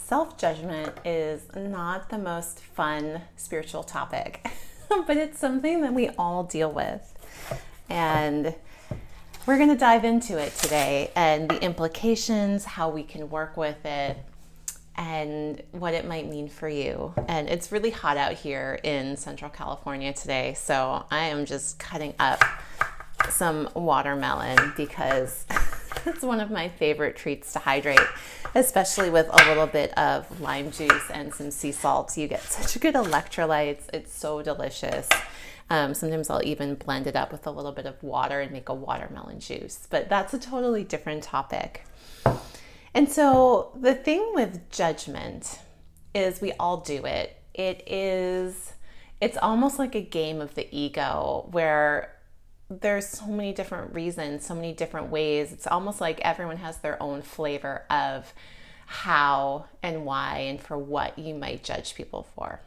Self-judgment is not the most fun spiritual topic, but it's something that we all deal with. And we're going to dive into it today and the implications, how we can work with it, and what it might mean for you. And it's really hot out here in Central California today, so I am just cutting up some watermelon because it's one of my favorite treats to hydrate, especially with a little bit of lime juice and some sea salt. You get such good electrolytes. It's so delicious. Sometimes I'll even blend it up with a little bit of water and make a watermelon juice, but that's a totally different topic. And so the thing with judgment is we all do it. It's almost like a game of the ego where there's so many different reasons, so many different ways. It's almost like everyone has their own flavor of how and why and for what you might judge people for.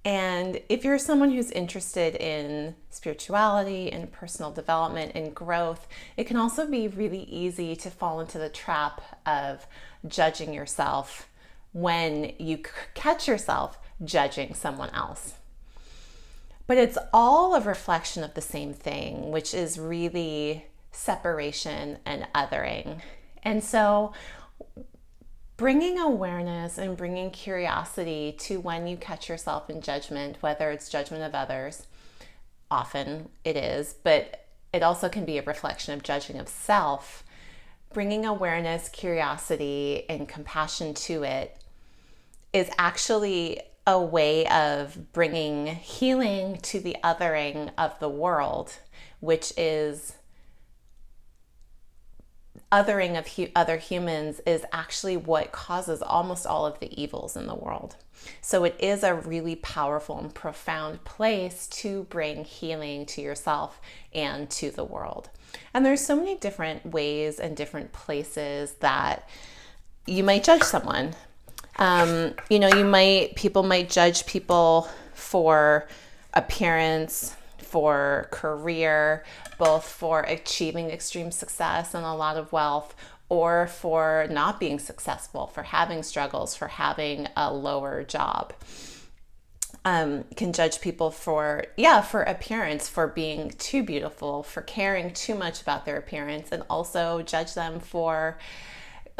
And if you're someone who's interested in spirituality and personal development and growth, it can also be really easy to fall into the trap of judging yourself when you catch yourself judging someone else. But it's all a reflection of the same thing, which is really separation and othering. And so bringing awareness and bringing curiosity to when you catch yourself in judgment, whether it's judgment of others, often it is, but it also can be a reflection of judging of self. Bringing awareness, curiosity, and compassion to it is actually a way of bringing healing to the othering of the world, which is othering of other humans is actually what causes almost all of the evils in the world. So it is a really powerful and profound place to bring healing to yourself and to the world. And there's so many different ways and different places that you might judge someone. People might judge people for appearance, for career, both for achieving extreme success and a lot of wealth, or for not being successful, for having struggles, for having a lower job. Can judge people for appearance, for being too beautiful, for caring too much about their appearance, and also judge them for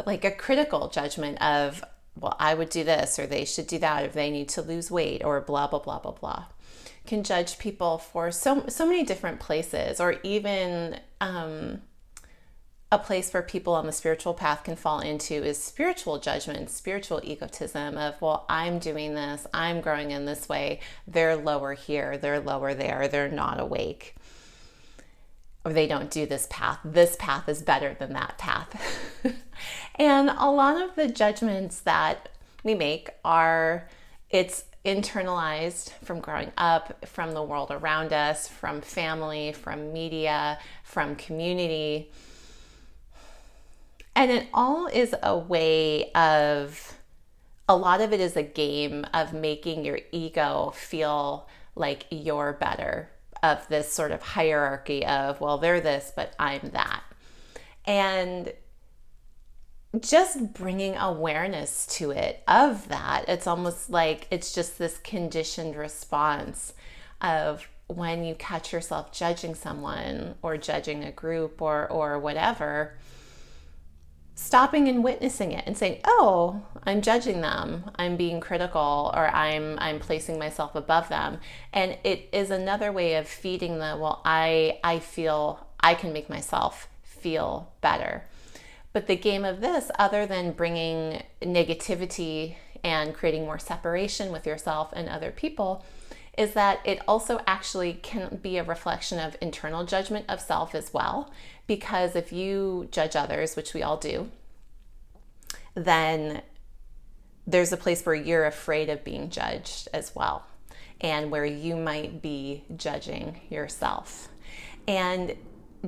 like a critical judgment of, well, I would do this, or they should do that, or they need to lose weight, or blah, blah, blah, blah, blah. Can judge people for so many different places, or even a place where people on the spiritual path can fall into is spiritual judgment, spiritual egotism of, well, I'm doing this, I'm growing in this way, they're lower here, they're lower there, they're not awake, or they don't do this path is better than that path. And a lot of the judgments that we make it's internalized from growing up, from the world around us, from family, from media, from community. And it all is a way of, a lot of it is a game of making your ego feel like you're better, of this sort of hierarchy of, well, they're this, but I'm that. And just bringing awareness to it of that, it's almost like it's just this conditioned response of when you catch yourself judging someone or judging a group or whatever, stopping and witnessing it and saying, oh, I'm judging them, I'm being critical, or I'm placing myself above them. And it is another way of feeding the, well, I feel I can make myself feel better. But the game of this, other than bringing negativity and creating more separation with yourself and other people, is that it also actually can be a reflection of internal judgment of self as well. Because if you judge others, which we all do, then there's a place where you're afraid of being judged as well, and where you might be judging yourself. And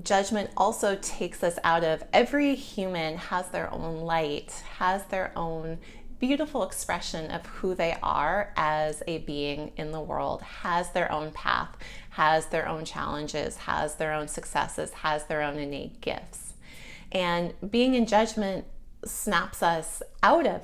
judgment also takes us out of, every human has their own light, has their own beautiful expression of who they are as a being in the world, has their own path, has their own challenges, has their own successes, has their own innate gifts. And being in judgment snaps us out of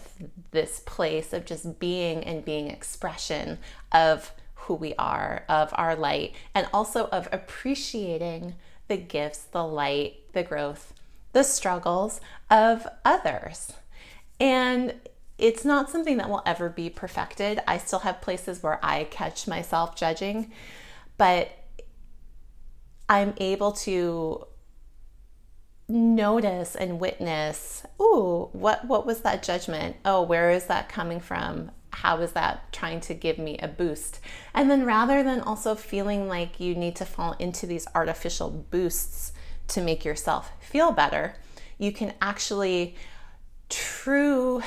this place of just being and being expression of who we are, of our light, and also of appreciating the gifts, the light, the growth, the struggles of others. And it's not something that will ever be perfected. I still have places where I catch myself judging, but I'm able to notice and witness, ooh, what was that judgment? Oh, where is that coming from? How is that trying to give me a boost? And then rather than also feeling like you need to fall into these artificial boosts to make yourself feel better, you can actually, true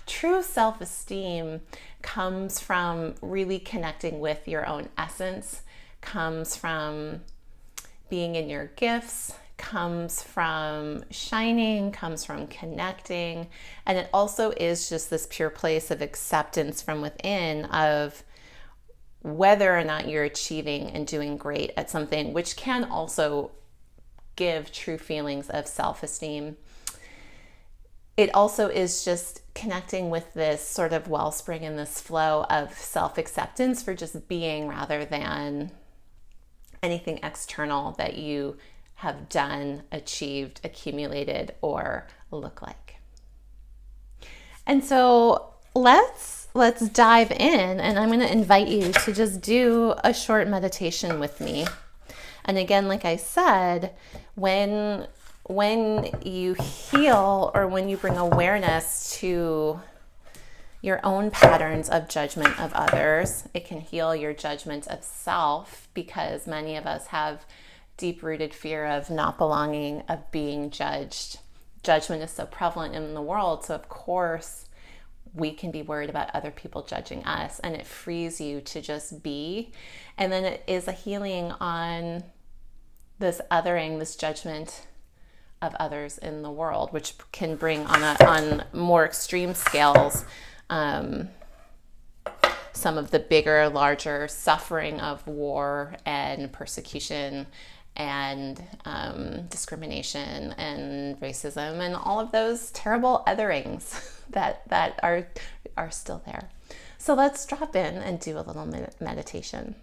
self-esteem comes from really connecting with your own essence, comes from being in your gifts, comes from shining, comes from connecting. And it also is just this pure place of acceptance from within of whether or not you're achieving and doing great at something, which can also give true feelings of self-esteem. It also is just connecting with this sort of wellspring and this flow of self-acceptance for just being rather than anything external that you have done, achieved, accumulated, or look like. And so let's dive in, and I'm going to invite you to just do a short meditation with me. And again, like I said, when you heal or when you bring awareness to your own patterns of judgment of others, it can heal your judgment of self, because many of us have deep-rooted fear of not belonging, of being judged. Judgment is so prevalent in the world, so of course we can be worried about other people judging us, and it frees you to just be. And then it is a healing on this othering, this judgment of others in the world, which can bring on more extreme scales some of the bigger, larger suffering of war and persecution and discrimination and racism and all of those terrible otherings that are still there. So let's drop in and do a little meditation.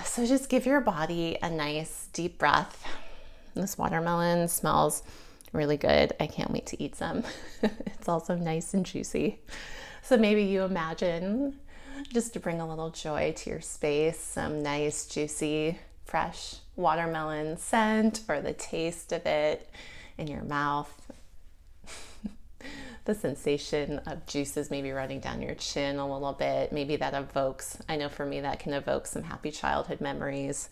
So just give your body a nice deep breath. This watermelon smells really good. I can't wait to eat some. It's also nice and juicy. So maybe you imagine, just to bring a little joy to your space, some nice, juicy, fresh watermelon scent, or the taste of it in your mouth. The sensation of juices maybe running down your chin a little bit. Maybe that evokes, I know for me, that can evoke some happy childhood memories,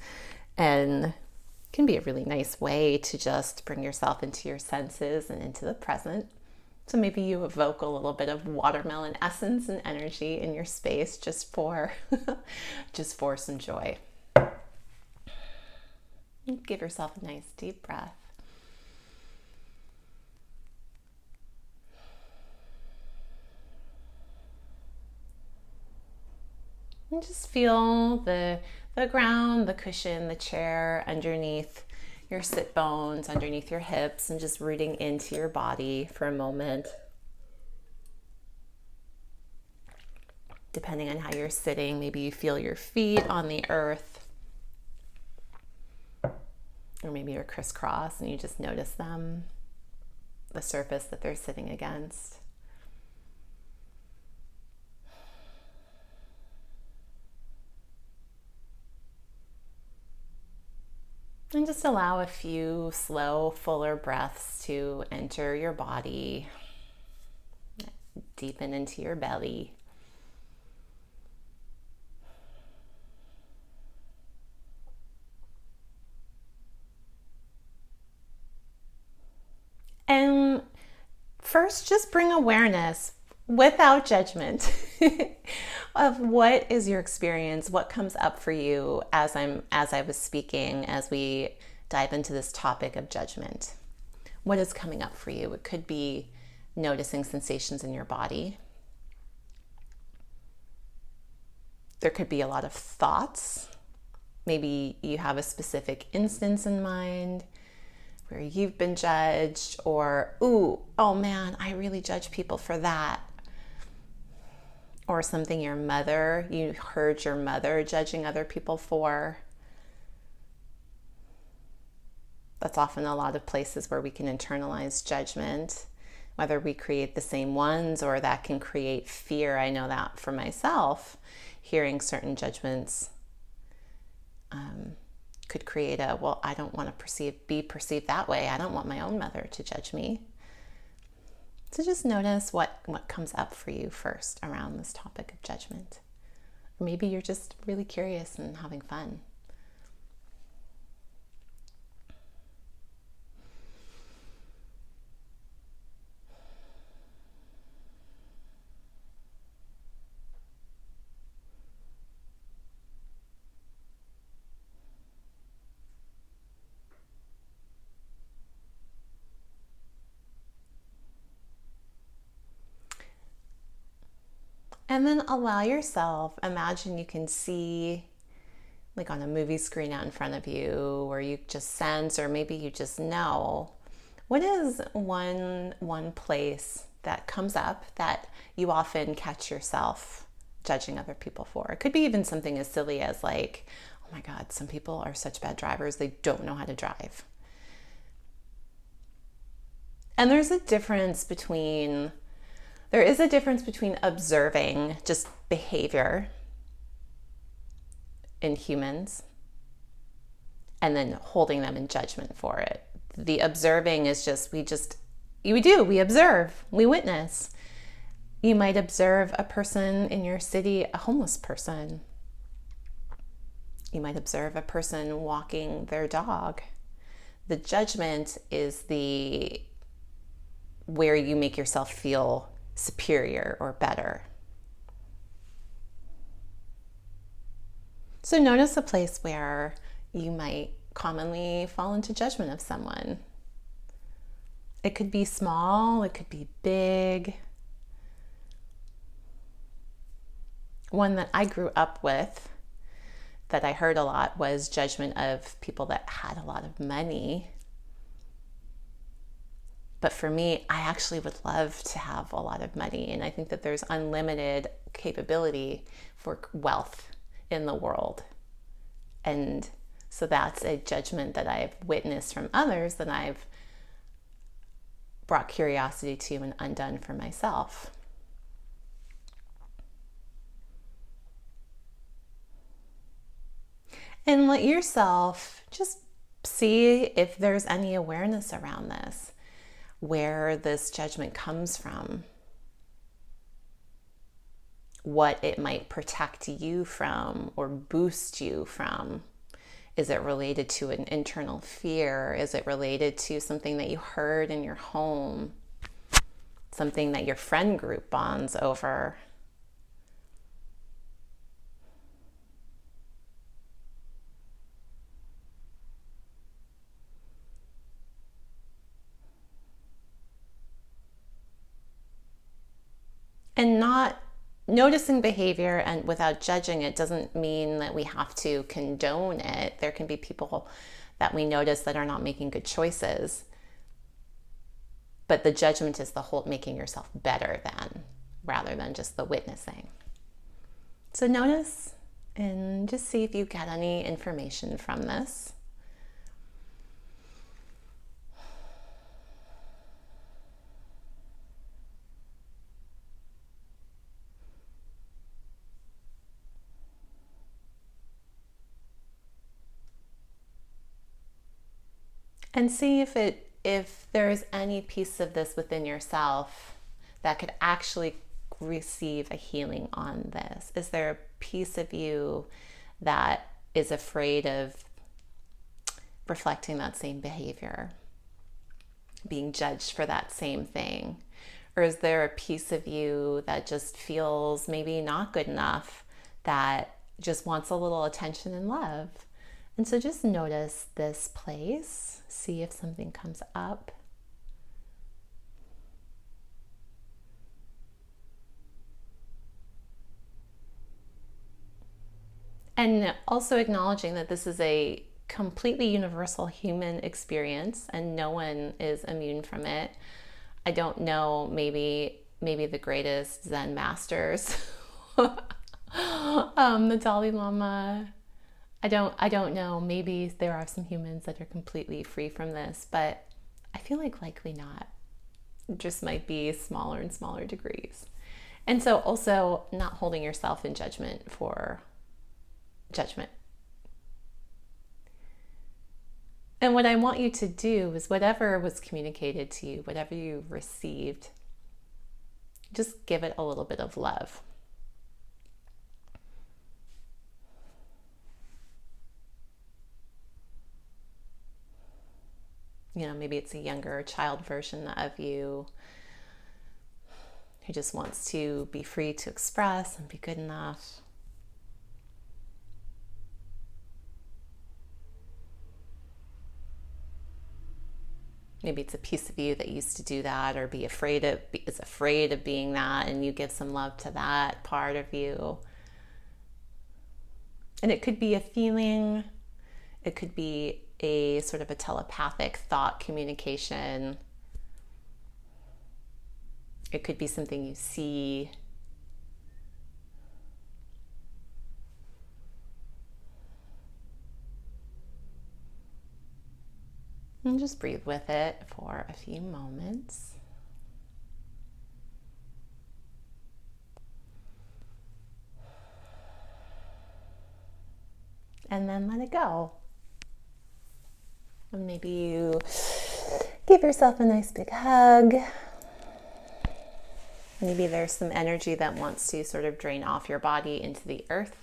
and can be a really nice way to just bring yourself into your senses and into the present. So maybe you evoke a little bit of watermelon essence and energy in your space just for some joy. Give yourself a nice deep breath. And just feel the ground, the cushion, the chair underneath your sit bones, underneath your hips, and just rooting into your body for a moment. Depending on how you're sitting, maybe you feel your feet on the earth, or maybe you're crisscross and you just notice them, the surface that they're sitting against. And just allow a few slow, fuller breaths to enter your body, deepen into your belly. And first, just bring awareness without judgment of what is your experience, what comes up for you as I was speaking, as we dive into this topic of judgment. What is coming up for you? It could be noticing sensations in your body. There could be a lot of thoughts. Maybe you have a specific instance in mind. where you've been judged, or, ooh, oh man, I really judge people for that. Or something you heard your mother judging other people for. That's often a lot of places where we can internalize judgment, whether we create the same ones or that can create fear. I know that for myself, hearing certain judgments could create well, I don't want to be perceived that way. I don't want my own mother to judge me. So just notice what comes up for you first around this topic of judgment. Or maybe you're just really curious and having fun. And then allow yourself, imagine you can see, like on a movie screen out in front of you, or you just sense, or maybe you just know, what is one place that comes up that you often catch yourself judging other people for? It could be even something as silly as like, oh my God, some people are such bad drivers, they don't know how to drive. And there is a difference between observing just behavior in humans and then holding them in judgment for it. The observing is we observe, we witness. You might observe a person in your city, a homeless person. You might observe a person walking their dog. The judgment is where you make yourself feel superior or better. So notice a place where you might commonly fall into judgment of someone. It could be small, it could be big. One that I grew up with that I heard a lot was judgment of people that had a lot of money. But for me, I actually would love to have a lot of money. And I think that there's unlimited capability for wealth in the world. And so that's a judgment that I've witnessed from others that I've brought curiosity to and undone for myself. And let yourself just see if there's any awareness around this, where this judgment comes from, what it might protect you from or boost you from. Is it related to an internal fear? Is it related to something that you heard in your home? Something that your friend group bonds over? And not noticing behavior and without judging it doesn't mean that we have to condone it. There can be people that we notice that are not making good choices. But the judgment is the whole making yourself better than, rather than just the witnessing. So notice and just see if you get any information from this. And see if there's any piece of this within yourself that could actually receive a healing on this. Is there a piece of you that is afraid of reflecting that same behavior, being judged for that same thing? Or is there a piece of you that just feels maybe not good enough, that just wants a little attention and love? And so just notice this place, see if something comes up. And also acknowledging that this is a completely universal human experience, and no one is immune from it. I don't know, maybe the greatest Zen masters, the Dalai Lama. I don't know. Maybe there are some humans that are completely free from this, but I feel like likely not. It just might be smaller and smaller degrees. And so also not holding yourself in judgment for judgment. And what I want you to do is whatever was communicated to you, whatever you received, just give it a little bit of love. Maybe it's a younger child version of you who just wants to be free to express and be good enough. Maybe it's a piece of you that used to do that or is afraid of being that, and you give some love to that part of you. And it could be a feeling, it could be a sort of a telepathic thought communication. It could be something you see. And just breathe with it for a few moments. And then let it go. And maybe you give yourself a nice big hug. Maybe there's some energy that wants to sort of drain off your body into the earth.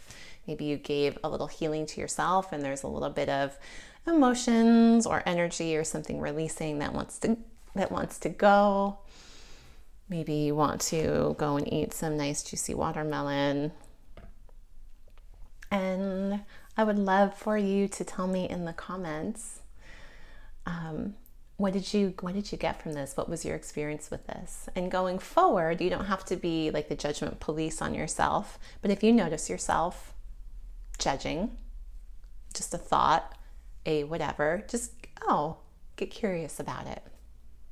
Maybe you gave a little healing to yourself and there's a little bit of emotions or energy or something releasing that wants to go. Maybe you want to go and eat some nice juicy watermelon. And I would love for you to tell me in the comments, what did you get from this? What was your experience with this? And going forward, you don't have to be like the judgment police on yourself, but if you notice yourself judging, just a thought, a whatever, just get curious about it.